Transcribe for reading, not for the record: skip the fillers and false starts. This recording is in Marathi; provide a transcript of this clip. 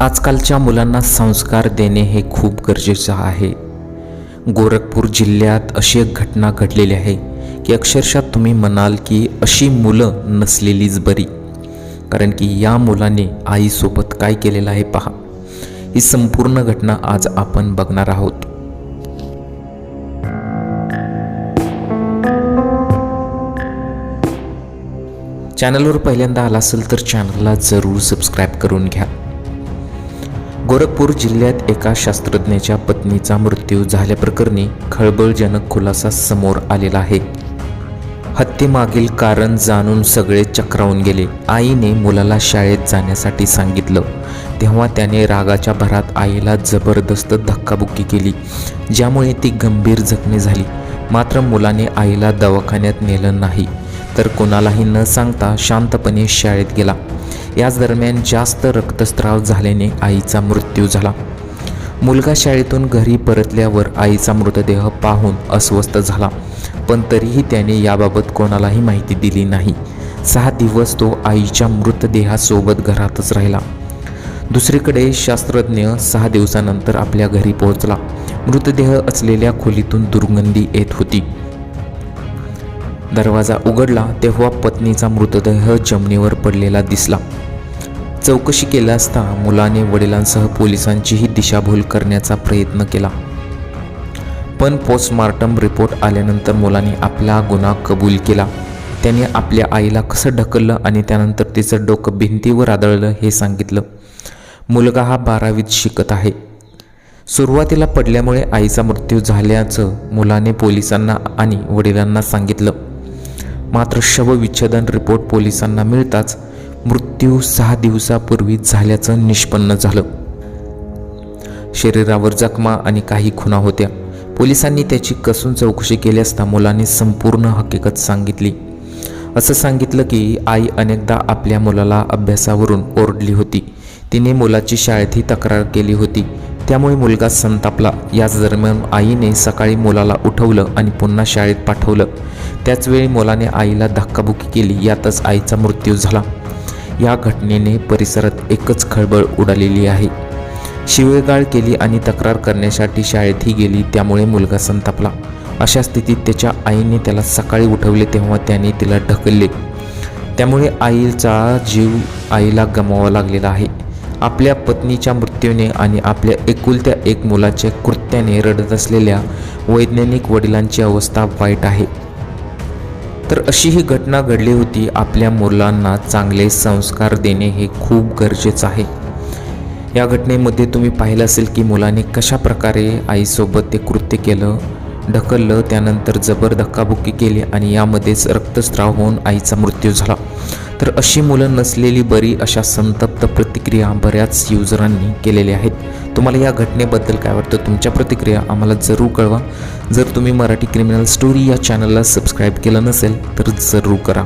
आजकालच्या मुलांना संस्कार देणे हे खूप गरजेचं आहे। गोरखपूर जिल्ह्यात अशी एक घटना घडलेली आहे की अक्षरशः तुम्ही म्हणाल की अशी मुलं नसलेलीच बरी, कारण की या मुलाने आईसोबत काय केलेलं आहे पहा। ही संपूर्ण घटना आज आपण बघणार आहोत। चॅनलवर पहिल्यांदा आला असेल तर चॅनलला जरूर सबस्क्राईब करून घ्या। गोरखपूर जिल्ह्यात एका शास्त्रज्ञाच्या पत्नीचा मृत्यू झाल्याप्रकरणी खळबळजनक खुलासा समोर आलेला आहे। हत्येमागील कारण जाणून सगळे चक्रावून गेले। आईने मुलाला शाळेत जाण्यासाठी सांगितलं तेव्हा त्याने रागाच्या भरात आईला जबरदस्त धक्काबुक्की केली, ज्यामुळे ती गंभीर जखमी झाली। मात्र मुलाने आईला दवाखान्यात नेलं नाही, तर कोणालाही न सांगता शांतपणे शाळेत गेला। याच दरम्यान जास्त रक्तस्राव झाल्याने आईचा मृत्यू झाला। मुलगा शाळेतून घरी परतल्यावर आईचा मृतदेह पाहून अस्वस्थ झाला, पण तरीही त्याने याबाबत कोणालाही माहिती दिली नाही। 6 दिवस तो आईच्या मृतदेहासोबत घरातच राहिला। दुसरीकडे शास्त्रज्ञ 6 दिवसानंतर आपल्या घरी पोहोचला। मृतदेह असलेल्या खोलीतून दुर्गंधी येत होती। दरवाजा उघडला तेव्हा पत्नीचा मृतदेह जमिनीवर पडलेला दिसला। चौकशी केली असता मुलाने वडिलांसह पोलिसांचीही दिशाभूल करण्याचा प्रयत्न केला, पण पोस्टमार्टम रिपोर्ट आल्यानंतर मुलाने आपला गुन्हा कबूल केला। त्याने आपल्या आईला कसं ढकललं आणि त्यानंतर तिचं डोकं भिंतीवर आदळलं हे सांगितलं। मुलगा हा 12वीत शिकत आहे। सुरुवातीला पडल्यामुळे आईचा मृत्यू झाल्याचं मुलाने पोलिसांना आणि वडिलांना सांगितलं, मात्र शवविच्छेदन रिपोर्ट पोलिसांना मिळताच मृत्यू 6 दिवसापूर्वी झाल्याचं निष्पन्न झालं। शरीरावर जखमा आणि काही खुणा होत्या। पोलिसांनी त्याची कसून चौकशी केली असता मुलाने संपूर्ण हकीकत सांगितली। असं सांगितलं की आई अनेकदा आपल्या मुलाला अभ्यासावरून ओरडली होती। तिने मुलाची शाळेतही तक्रार केली होती, त्यामुळे मुलगा संतापला। याच दरम्यान आईने सकाळी मुलाला उठवलं आणि पुन्हा शाळेत पाठवलं। त्याचवेळी मुलाने आईला धक्काबुक्की केली, यातच आईचा मृत्यू झाला। या घटनेने परिसरात एकच खळबळ उडालेली आहे। शिवेगाळ केली आणि तक्रार करण्यासाठी शाळेतही गेली, त्यामुळे मुलगा संतापला। अशा स्थितीत त्याच्या आईने त्याला सकाळी उठवले तेव्हा त्याने तिला ढकलले, त्यामुळे आईचा जीव आईला गमवावा लागलेला आहे। आपल्या पत्नीच्या मृत्यूने आणि आपल्या एकुलत्या एक मुलाच्या कृत्याने रडत असलेल्या वैज्ञानिक वडिलांची अवस्था वाईट आहे। तर अशी ही घटना घडली होती। आपल्या मुलांना चांगले संस्कार देणे हे खूप गरजेचं आहे। या घटनेमध्ये तुम्ही पाहिलं असेल की मुलाने कशा प्रकारे आईसोबत ते कृत्य केलं, ढकललं, त्यानंतर जबर धक्काबुक्की केली आणि यामध्येच रक्तस्राव होऊन आईचा मृत्यू झाला। तर अशी मुलं नसलेली बरी, अशा संतप्त प्रतिक्रिया बऱ्याच युजरांनी केलेल्या आहेत। तुम्हाला या घटनेबद्दल काय वाटतं? तुमच्या प्रतिक्रिया आम्हाला जरूर कळवा। जर तुम्ही मराठी क्रिमिनल स्टोरी या चॅनलला सबस्क्राईब केलं नसेल तर जरूर करा।